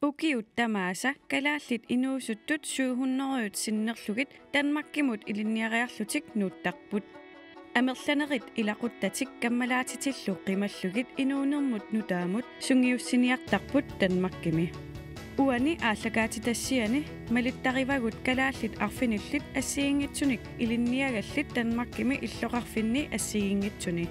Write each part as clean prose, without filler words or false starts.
Ukiuttamaasa kalaallit inuusuttut 700 sinnerlugit Danmarkimut ilinniariarlutik nuuttarput. Amerlanerit ilaquttatik kammalaatitillu qimallugit inuunermut nutaamut sungiussiniartarput Danmarkimi. Uani aallakaatitassiani malittarivagut kalaallit arfinullit assiingitsunik ilinniagallit Danmarkimi illoqarfinni assiingitsuni.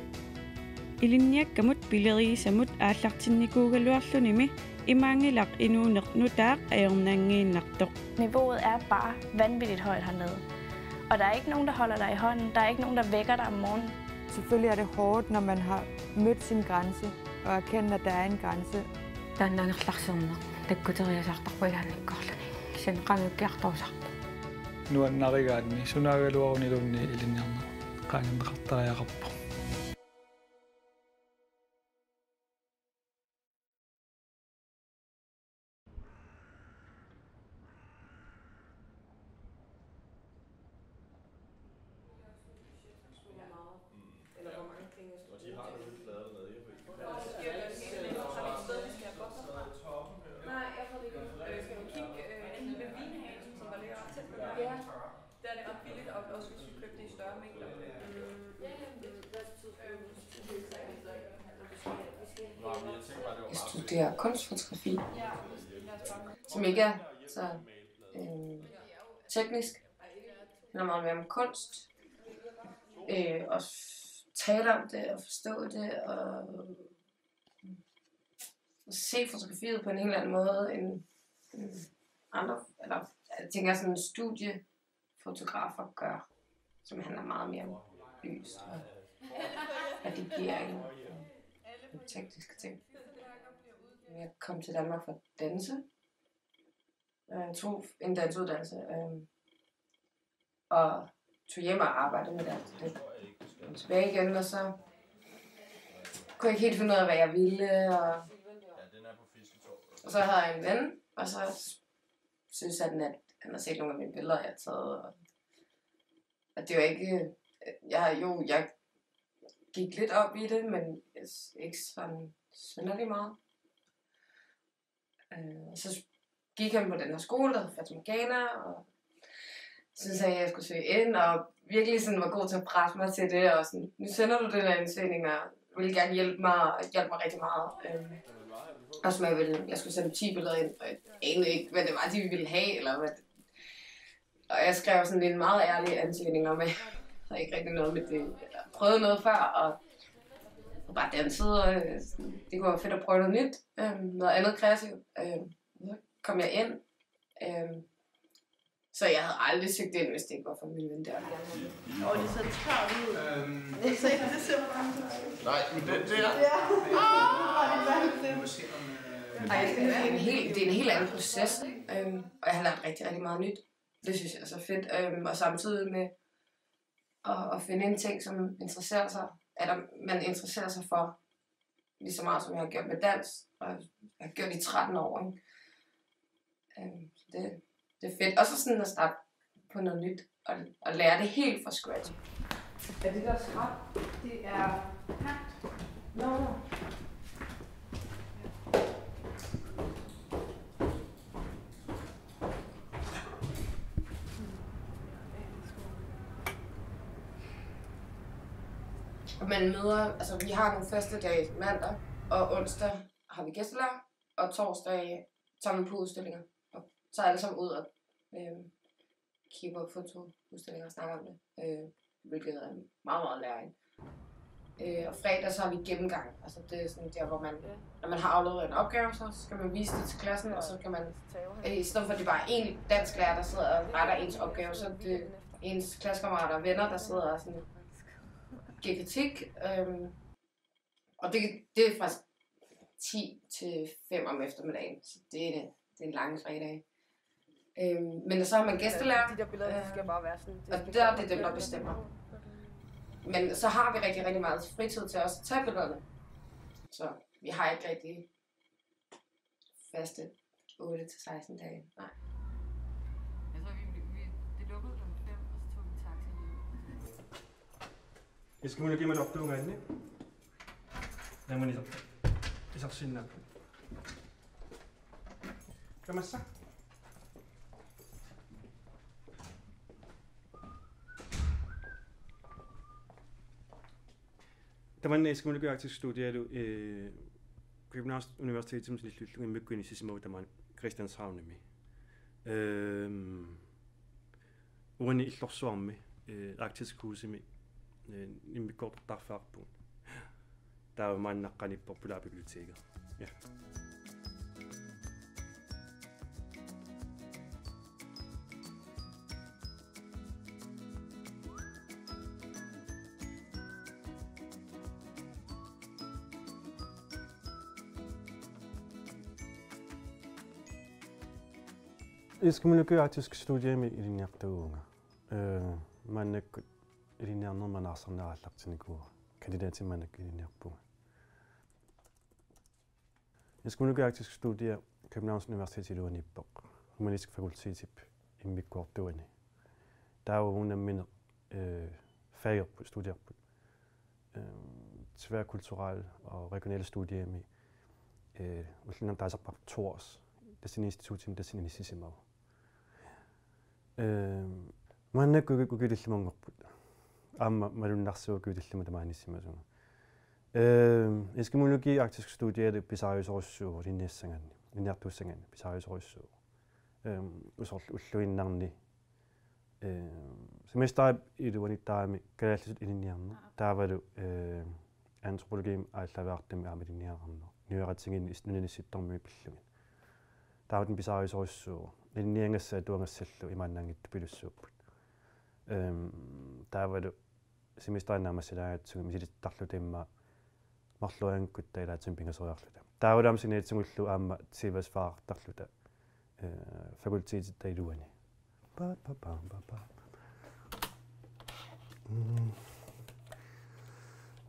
Ilinniakkamut pileriisamut aallartinnikuugaluarlunimi imangilaq inuuneq nutaaq ajornaangiinnartoq. Niveauet er bare vanvittigt højt hernede. Og der er ikke nogen, der holder dig i hånden. Der er ikke nogen, der vækker dig om morgenen. Selvfølgelig er det hårdt, når man har mødt sin grænse og erkendt, at der er en grænse. Nu er den arrigaadni sunagaluarunilunni ilinniarna qaananneqartariaqarpo. Der er det ret billigt, og også hvis vi købte det i større mængder. Jeg studerer kunstfotografi, som ikke er så teknisk, men er meget mere om kunst. Og tale om det og forstå det og se fotografiet på en helt anden måde end andre, eller jeg tænker sådan en studiefotografer gør, som handler meget mere om lys og redigering og tekniske ting. Jeg kom til Danmark for at danse. Jeg tog en dansuddannelse og tog hjem og arbejdede med dans. Det kom tilbage igen, og så kunne jeg ikke helt finde ud af, hvad jeg ville. Og så havde jeg en ven, og så synes han, at han har set nogle af mine billeder, jeg har taget. Og det var ikke... Jeg gik lidt op i det, men ikke sådan synderligt meget. Så gik han på den her skole, der hed Fatamorgana, og så sagde jeg, at jeg skulle søge ind, og virkelig sådan var god til at presse mig til det, og sådan, nu sender du den her ansøgning, og ville gerne hjælpe mig, og hjælpe mig rigtig meget. Og som jeg skulle sende 10 billeder ind, og jeg anede ikke, hvad det var, de ville have, eller hvad. Og jeg skrev sådan en meget ærlig ansøgning om, at jeg havde ikke rigtig noget med det, eller prøvet noget før, og bare dansede, og det kunne være fedt at prøve noget nyt, noget andet kreativt. Så kom jeg ind, så jeg havde aldrig søgt ind, hvis det ikke var for min ven der. Det ser tørt ud. Det ser bare ud. Nej, men det er... Det er en helt anden proces, og jeg har lært rigtig, rigtig meget nyt. Det synes jeg er så fedt, og samtidig med at finde en ting, som interesserer sig, eller man interesserer sig for, lige så meget som jeg har gjort med dans, og jeg har gjort i 13 år. Det er fedt. Også sådan at starte på noget nyt, og lære det helt fra scratch. Er det der skrab? Det er pagt. No. Og man møder, altså vi har nogle faste dage mandag, og onsdag har vi gæstelærer, og torsdag tager vi på udstillinger. Og så er alle sammen ud og kigger på fotoudstillinger og snakker om det, hvilket er meget, meget lærerigt. Og fredag så har vi gennemgang, altså det er sådan der, hvor man, når man har afleveret en opgave, så skal man vise det til klassen, og så kan man, i stedet for at det bare er en dansk lærer, der sidder og retter ens opgave, så er det ens klassekammerater og venner, der sidder og sådan giver kritik, og det er fra 10 til 5 om eftermiddagen, så det er en lang fredag. Men så har man gæstelærer, De der billeder skal bare være sådan. og der er det dem, der bestemmer. Men så har vi rigtig, rigtig meget fritid til også at tage billederne. Så vi har ikke rigtig faste 8-16 dage. Nej. Det lukkede kl. 5, og så tog vi taxi. Est-ce que vous voulez mettre en gagne? Là, on est sorti là. Kamassa. Tämän eskimulkyaaktisk studiailu Københavns Universitetin lillullugi mykkuini sisimavu taman Christianshavnimi. Uani illorsuarmi arktisk husimi immikkortarfarpuun. Tää maannaqqani populaarbiblioteket. Ja. Eskimulkyaaktisk studiami iliniartaguunga. Maannakkut iliniarnermanaarsernerallartinikuura. Kandidaatimannak iliniarpunga. Eskimulkyaaktisk studia Københavns Universitet iluanippoq. Humanistisk fakultetip immikkuartuani. Taavuunammineq fagerput studiarput. Tværkulturelle og regionale studiemi. Ullinam taasarpaq Tors. Dessin instituutin dessin inissisimavu. Maannakku kukilillimangorput. Amma malunnarsuukuutillimu tamaanissimasuga. Eskimologi-arktisk studiade pisariusorussuugu linniassanganni. Linniartuussanganni pisariusorussuugu. Ulluinnarni. Semester iluanittaami kalallusut ilinniarnu. Taavalu antropologiim aallaavaartami aamilinniararnu. Nyuaratingin nunanissittormi pillumi. Taavuten pisariusorussuugu. Linniangassa tuangassallu imaannaangittu pilussuupput. Taavalu semesteraannaamassalaagatsugum misilittarlutimma marluaangut tailaatsum pingasoriarluta. Taavulaam sinaitsungullu aamma tivasfaartarluta fakulteetit tailuani.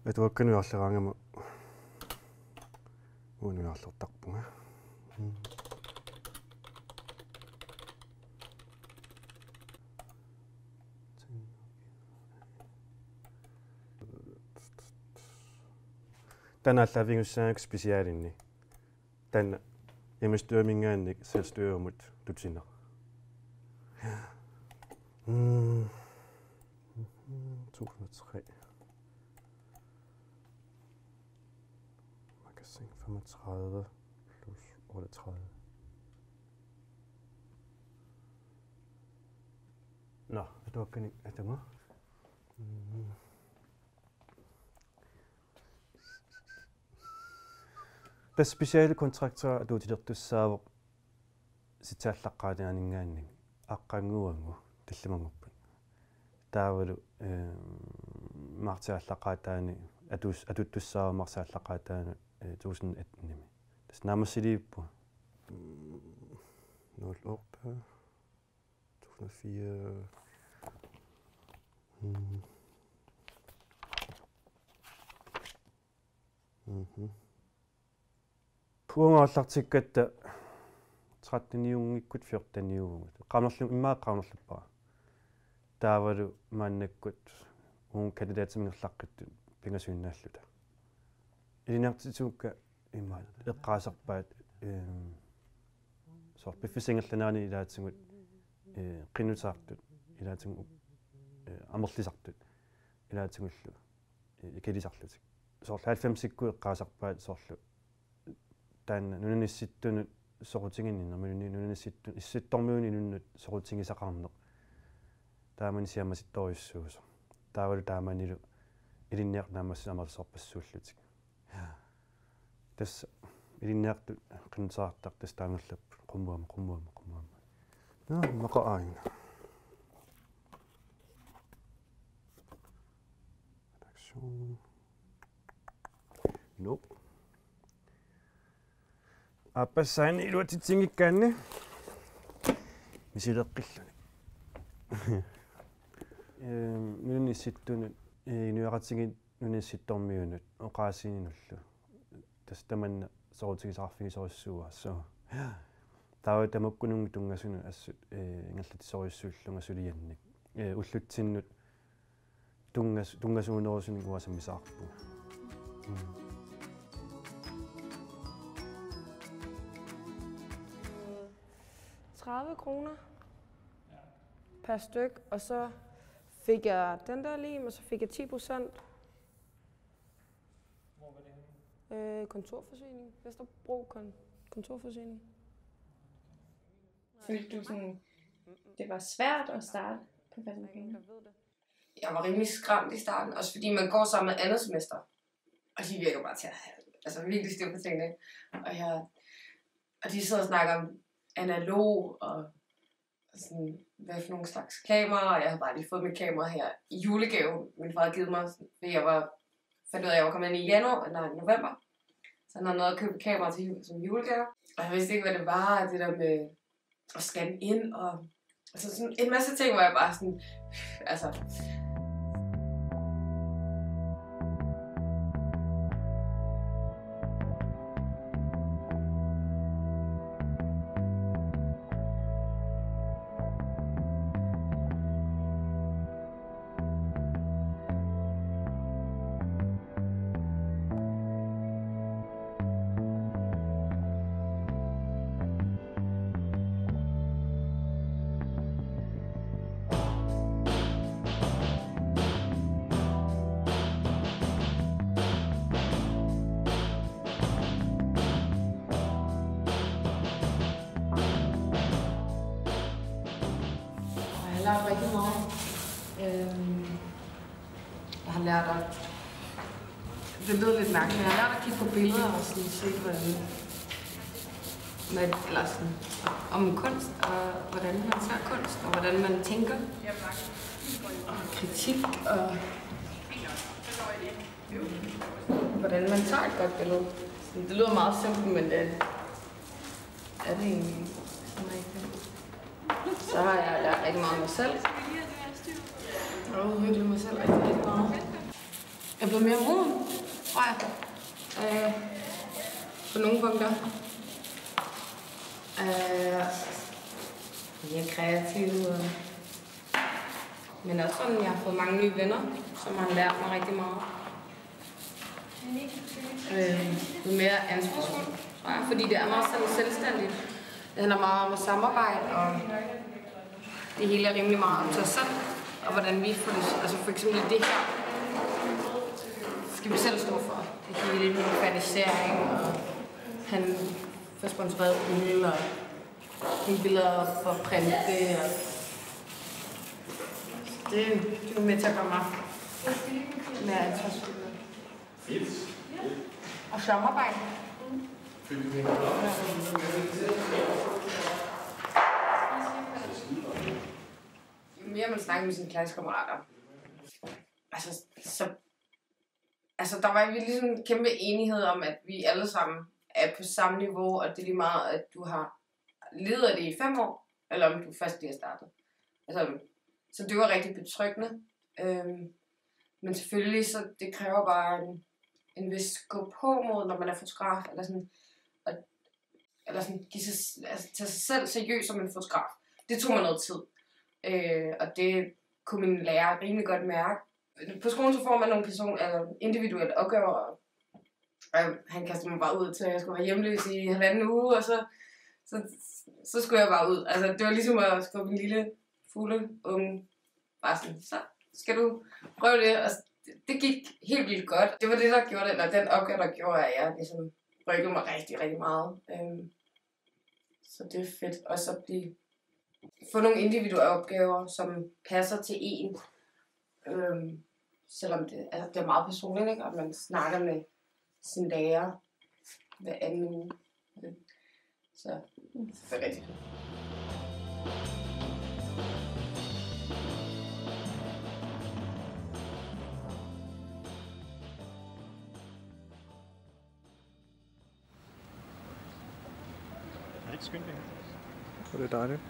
Etuakkanuarleraangama uunuarlertarpunga. Tänä lävingyssääks spesiaalinni. Tänä imistyömingaannik selvstyömut tutsina. 2003. Magasin 35 plus 38. Nå, etuakkani atama. Tässä speciale kontrakter duutilertussaavo sitaallaqqaatianingaanning aqqanguangu tallamanguppan taavalu martiaallaqaataani atuttussaavo martiaallaqaataanu 2018 tässä naamassiliippu 0 år 2004 Puungaallарtikкатта 13-niungikkut 14-niungut. Qaanerlu immaaqarnerluppara. Taavalu maannakkut uun kandidaatiminerlaqqittu pingasuinnaalluta. Ilinartituukka imma eqqaasarpaat sort beffisingerlanaani ilaatsingut qinnutaartut ilaatsingu amerlisartut ilaatsigullu ikelisarlutik. Sort 90-sikku eqqaasarpaat sorlu Tän nunanissittunut sorutinginninnermuni nunanissittun issittormuuni nunnut sorutingisaqarneq. Taamani siamasittorissuuso. Taavalu taamanilu ilinniarnaamassa amersorpassuullutik. Tässä ilinniartu qinsaartaq tas taangallap qummuama. No, maqaaina. Redaktion. Nope. Appassaani iluatitsingikkaaanni misileqqilluni nunissittunut nuaratigin nunissittormiunut oqaasininullu tastamanna sorutigisarfigisorissuuga so taava tamakkunungi tungasunu assut ingallatisorissuullunga suliannik ullutsinnut tungasuunerusuni uasamisaarpu 30 kroner per styk, og så fik jeg den der lim, og så fik jeg 10%. Hvor var det henne? Kontorforsyning. Vesterbro kontorforsyning. Følte du sådan, det var svært at starte på Fattigpenge? Jeg var rimelig skræmt i starten, også fordi man går sammen med andet semester. Og de virker bare til at have virkelig styr på tingene. Og de sidder og snakker om analog og sådan, hvad for nogle slags kameraer. Jeg havde bare lige fået mit kamera her i julegave. Min far havde givet mig, fordi jeg fandt ud af, at jeg var kommet ind i november. Så han havde noget at købe kamera til som julegave. Og jeg vidste ikke, hvad det var, det der med at scanne ind og altså sådan en masse ting, hvor jeg bare sådan, Jeg har lært rigtig meget. Jeg har lært at... Det lyder lidt mærkeligt, men jeg har lært at kigge på billeder og sådan se, eller sådan, om kunst, og hvordan man ser kunst, og hvordan man tænker. Og kritik, og hvordan man tager et godt billede. Det lyder meget simpelt, men det er det egentlig sådan rigtigt. Så har jeg lært rigtig meget om mig selv. Jeg har udviklet mig selv rigtig meget. Jeg er blevet mere moden, tror jeg. På nogle punkter. Mere kreativ. Men også sådan, jeg har fået mange nye venner, som har lært mig rigtig meget. Mere ansvarsfuldt, tror jeg, fordi det er meget sådan selvstændigt. Det handler meget om at samarbejde, og det hele er rimelig meget om sig selv, og hvordan vi får det. Altså for eksempel det her, skal vi selv stå for. Det hele med organisering, og han får sponsoreret øl, og nogle billeder for at printe det. Og det er med til at gøre mig mere ansvarsfuld. Og samarbejde. Jo mere man snakker med sine klassekammerater, altså der var virkelig sådan en kæmpe enighed om, at vi alle sammen er på samme niveau, og det er lige meget, at du har levet af det i 5 år, eller om du først lige har startet. Så det var rigtig betryggende. Men selvfølgelig, så det kræver bare en vis gå på mod, når man er fotograf, eller sådan tage sig selv seriøst som en fotograf. Det tog mig noget tid. Og det kunne min lærer rimelig godt mærke. På skolen så får man nogle individuelle opgaver, og han kastede mig bare ud til, at jeg skulle være hjemløs i 1,5 uge, og så skulle jeg bare ud. Altså, det var ligesom at skubbe en lille fugleunge. Bare sådan, så skal du prøve det. Og det gik helt vildt godt. Det var det, der gjorde det, eller den opgave, der gjorde, at jeg ligesom rykkede mig rigtig, rigtig meget. Så det er fedt også at få nogle individuelle opgaver, som passer til en. Selvom det er meget personligt, ikke? Og man snakker med sin lærer hver anden uge. Så det er rigtig fedt. Ikke skyndt det. Så det er dejligt.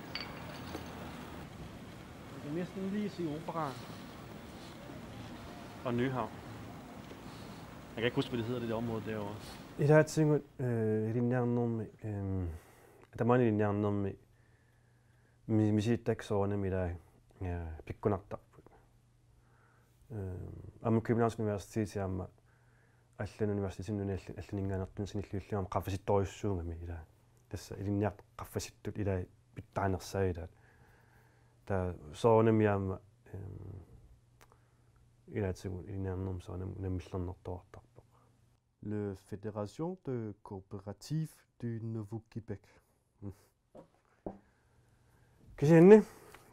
Det er næsten lige at sige opera. Og Nyhavn. Jeg kan ikke huske, hvad det hedder, det der område derovre. I det her ting, linjernum, der mange linjernum, misitteksårene med dig, pikkunakta. Am Københavns Universitet er allan universitetin allan inganertun sinilluulluam qaffasittoriussuunga mi ila. Tassa ilinniart qaffasittut ila bit'aner saida ta soonam yaama ilaatigun inaarnerm soonam namillernertoartarpoq. Le Fédération de Coopératives du Nouveau-Québec. Kisianni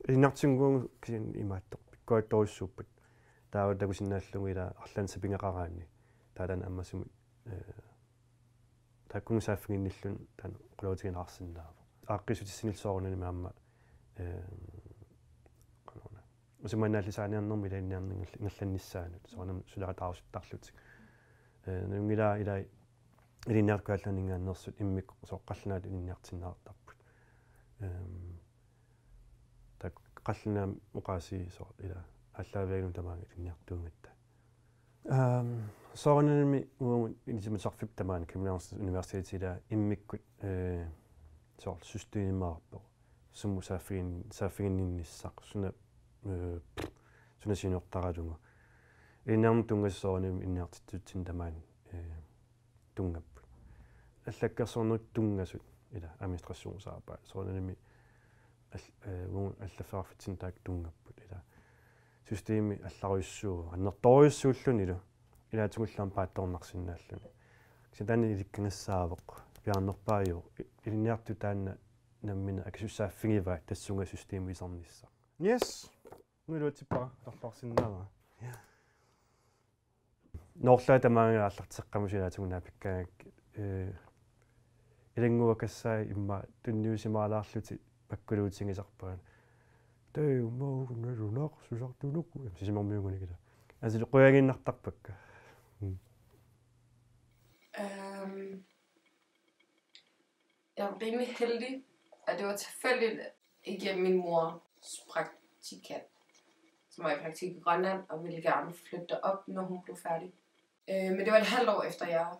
inartinguun kisin imaattorpik koittorissuuppat taava takusinnaallungila arlansa pingeqaraanni taalan ammasumut taakkungisaaffiginnillun taan quluutiginaqarsinnaavo aaqqisutissинилсоорнани маама qanuna usimanaallisaaniarnermi ilainniarning ingerlannissaanut soornam sulaqataarusuttарлутик нунгилаа илай илинниаркуалланингаааннерсут иммик сооққалланаат илинниартиннаартарпут так қалланаам уқааси соо ила аллааваагнум тамаанги илинниартуунгатта соорнаними уумут инисимасарфип тамаан Københavns Universitet иммиккут соор системаарпо сумму сааффигинниссақ суна синеортаралунга иннарм тунгассоорним инниартиттутсин тамаан тунгаппут аллаккерсорнут тунгасут ила администрationsarbejde соорнаними аллафаарфитсин таак тунгаппут ила системи алларуйссуу аннерторюссууллуни илу илаатугуллаам паатторнарсинааллуни кисатани иликкангассаавоқ пиарнерпаажу илинниарту таанна наммина аксуссааффигива тассунга системи исарнисса Yes. Нуилуутиппара тарлаарсиннаава. Норлаа тамаанга аллартеққамусилаатугунаа пиккаак илангуакассаа имма тунниусимаалаарлути паккулуутингисарпаан тээ умаунерунақ сусартунукку сисимармиугунигила асил қуягиннартарпакка Jeg var rimelig heldig, at det var tilfældigt igennem min mors praktikant, som var i praktik i Grønland og ville gerne flytte op, når hun blev færdig. Men det var et halvt år efter, jeg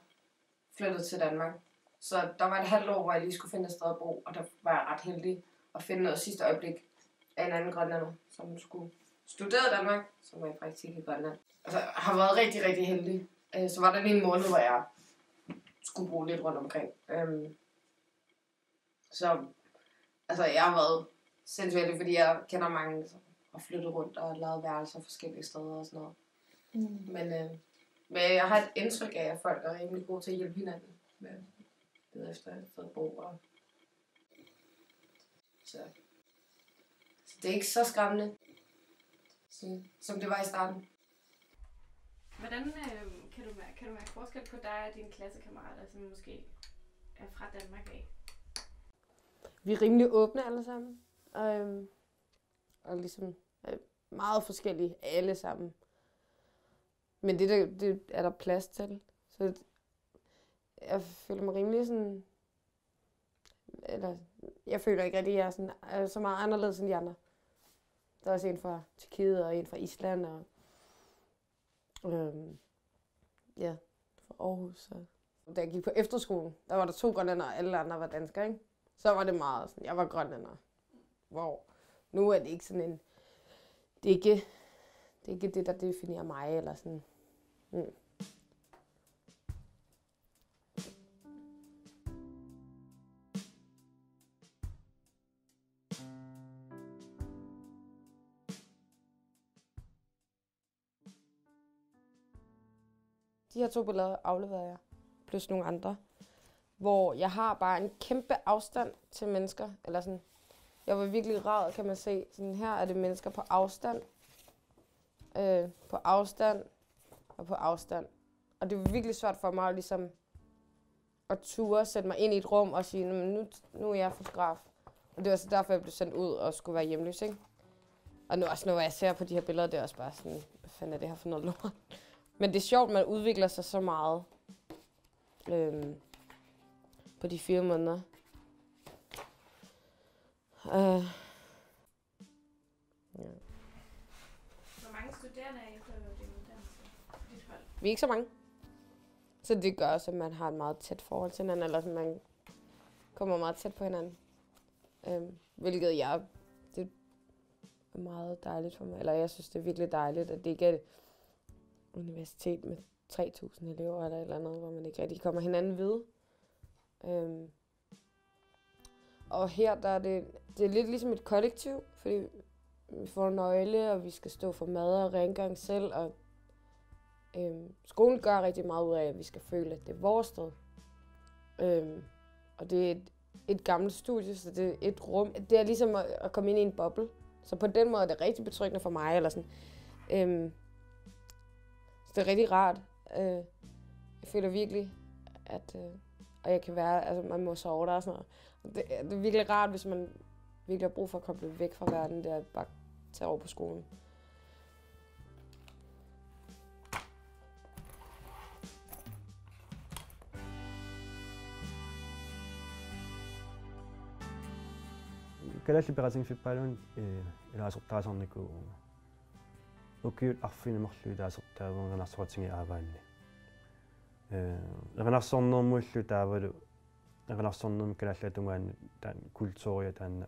flyttede til Danmark. Så der var et halvt år, hvor jeg lige skulle finde et sted at bo, og der var jeg ret heldig at finde noget sidste øjeblik af en anden grønlander, som skulle studere i Danmark, som var i praktik i Grønland. Altså, jeg har været rigtig, rigtig heldig. Så var der lige en måned, hvor jeg skulle bruge lidt rundt omkring. Så altså, jeg har været sindssygt heldig, fordi jeg kender mange, som har flyttet rundt og lavet værelser forskellige steder og sådan noget. Men jeg har et indtryk af, at folk er rimelig gode til at hjælpe hinanden med det efter et sted at bo. Så det er ikke så skræmmende, som det var i starten. Hvordan kan du mærke forskel på dig og dine klassekammerater, som måske er fra Danmark af? Vi er rimelig åbne alle sammen, og ligesom meget forskellige alle sammen. Men det er der plads til, så jeg føler mig rimelig sådan, eller jeg føler ikke rigtig, at jeg er så meget anderledes end de andre. Der er også en fra Tyrkiet og en fra Island og ja, fra Aarhus. Og da jeg gik på efterskolen, der var der 2 grønlændere, og alle andre var danskere, ikke? Så var det meget sådan, jeg var grønlænder. Hvor nu er det ikke sådan en, det er ikke det, der definerer mig, eller sådan. De her 2 billeder afleverer jeg, plus nogle andre, hvor jeg har bare en kæmpe afstand til mennesker, eller sådan. Jeg var virkelig ræd, kan man se. Sådan her er det mennesker på afstand, på afstand og på afstand. Og det var virkelig svært for mig ligesom at ture, sætte mig ind i et rum og sige, nu er jeg fotograf. Og det var så derfor, jeg blev sendt ud og skulle være hjemløs, ikke? Og nu også, når jeg ser på de her billeder, det er også bare sådan, hvad fanden er det her for noget lort? Men det er sjovt, man udvikler sig så meget på de 4 måneder. Ja. Hvor mange studerende er I på din uddannelse? Dit hold? Vi er ikke så mange. Så det gør også, at man har et meget tæt forhold til hinanden, eller at man kommer meget tæt på hinanden. Hvilket det er meget dejligt for mig. Eller jeg synes, det er virkelig dejligt, at det ikke er et universitet med 3.000 elever eller et eller andet, hvor man ikke rigtig kommer hinanden ved. Og her der er det det er lidt ligesom et kollektiv, fordi vi får en nøgle, og vi skal stå for mad og rengøring selv, og skolen gør rigtig meget ud af, at vi skal føle, at det er vores sted. Og det er et gammelt studie, så det er et rum. Det er ligesom at komme ind i en boble. Så på den måde er det rigtig betryggende for mig, eller sådan. Så det er rigtig rart. Jeg føler virkelig, at og jeg kan være, altså man må sove der og sådan noget. Det er virkelig rart, hvis man virkelig har brug for at komme væk fra verden, der bare tage over på skolen. Kalaalli peratingfippaluun ilaasortaasarniku ukiut arfinemerlu ilaasortaavuunganarsuatingi aavaanni eqanarsornermuullu taavalu eqanarsornermi kalaallatungaanni taan kultuuria taanna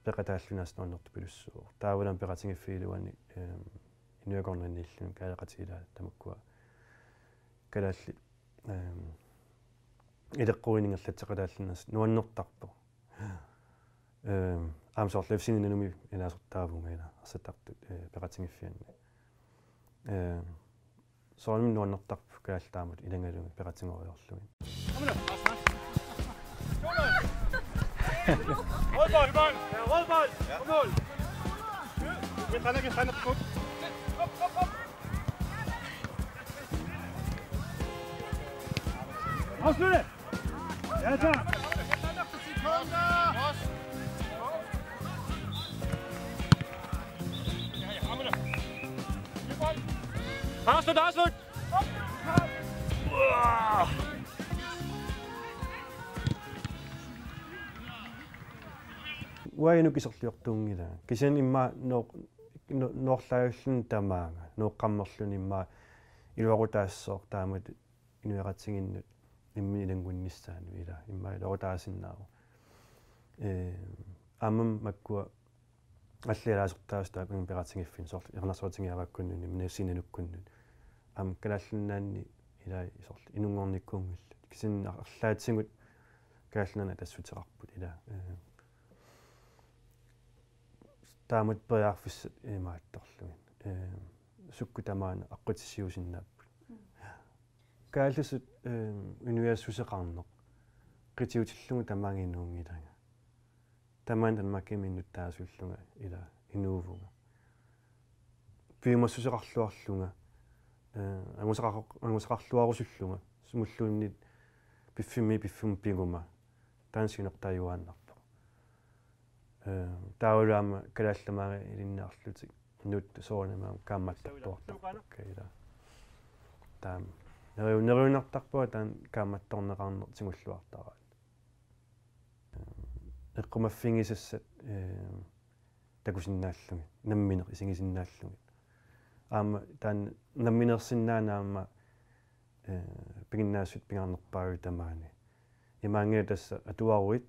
peqataallunasnuannertu pilussuur taavalan peratingiffiiluani inuakornanniillun kaaleqatilaa tamakkua kalaalli ileqquiningerlatseqalaallunnas nuannertarpo amsort lefsininanumi ilaasortaavuungaila arsatartu peqatingiffianni soornum nuannertarpu kaaltaamut ilangalumi peqatingoriorlugin Rødbold, mål! Ja, rødbold! På mål! Vi træner på kut. Afslutte! Ja, tak! Afslut! uainukisarliortuungila kisian imma noorlaagallun tamaanga nooqqammerlun imma iluarutaassooq taamut inueqatiginnut immi ilanguinnissaanu ila imma iluarutaasinnaaru ammam makkua аллиалаасертаас таакун пеқатингиффин сорл ернарсуатингиаваккуннуни минассинануккуннут ам калааллуннаанни илаа сорл инунгорниккуунгилла кисин арлаатсигут калааллунана тассутеқарпут ила таамат пеарфис имаатторлугин сукку тамаана аққутиссиусиннааппут кааллусут универсусеқарнеқ қитиутиллугу тамаангинуунгилага тамаан маккиминнут таасуллунга ила инуувунга пиимассусеқарлуарлунга ангусеқарлуарусуллунга сумуллууннит пиффум пигума таансинертаюааннарпо таулаама калаалламаага илиннаарлутик нут соонамаа каамматтарпуартарпакка ила таам неруунартарпуа таан кааматторнеқарнер тигуллуартараа эққумаффигисассат такусиннааллуги намминеқ исигисиннааллуги аама таан намминерсиннаанаама пигиннаассут пигарнерпаагу тамаани имаангиа тасса атуаруит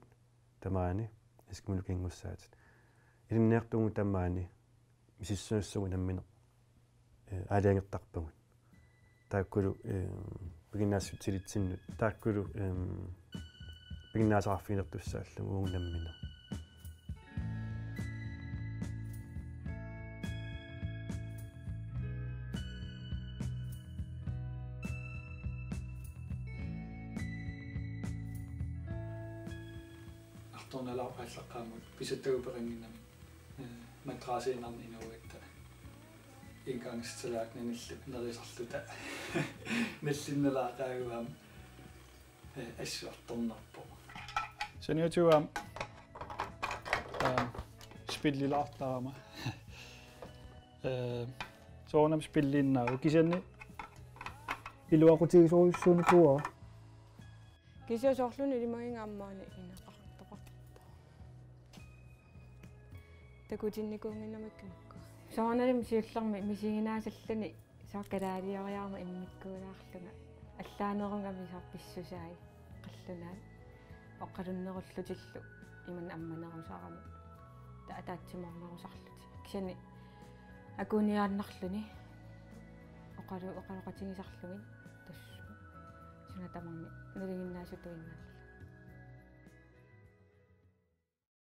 тамаани искмулукингуссаатит илинниартугу тамаани мисиссунуссугу намминеқ аалиангертарпагут тааккулу пигиннаассут тилитсиннут тааккулу пигиннаасараффинертуссааллугу уунаммина торналаарпааллаққаамут писаттагуперингинами матрасиинарни инугатта ингангсталаакнанилла нерисарлута наллинналаақаагуам ассуарторнарпо саниутуам спиллилаартарама соонам спиллиннаа кисианни илуақутигисоруссуунукуа кисиасоорлуни илимагингааммаани инеқартоқарпа такутинникуунгинамаккимакку сооналим сиуллерми мисигинаасаллани сааккалаалиориарма иммиккуулаарлуна аллаанерунгами сарписсусаи қаллунаа оққалуннеруллутиллу иман амманерусаарами таатаатсиморнерусарлути кисани акуниааннарлуни оқалуқатигисарлугин тассу сунатамарни налигиннаасутуиннаа